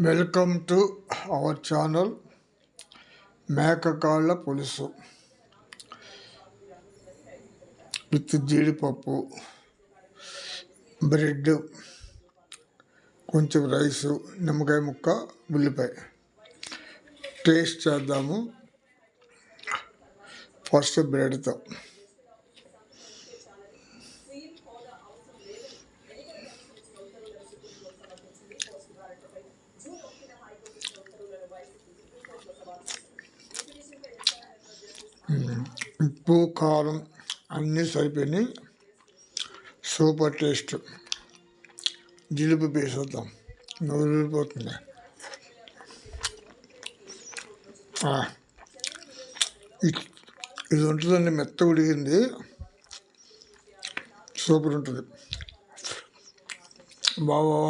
Welcome to our channel మేకకాళ్ళ పులుసు with జీడిపప్పు, bread, కొంచెం రైసు, నిమ్మకాయ ముక్క, ఉల్లిపాయ. టేస్ట్ చేద్దాము. ఫస్ట్ బ్రెడ్తో. ఉప్పు, కారం అన్నీ సరిపోయినాయి. Super taste. జీడిపప్పు వేసేద్దాం. నోరు ఊరిపోతుంది. ఇది ఉంటుందండి, మెత్త ఉడిగింది, సూపర్ ఉంటుంది. బావా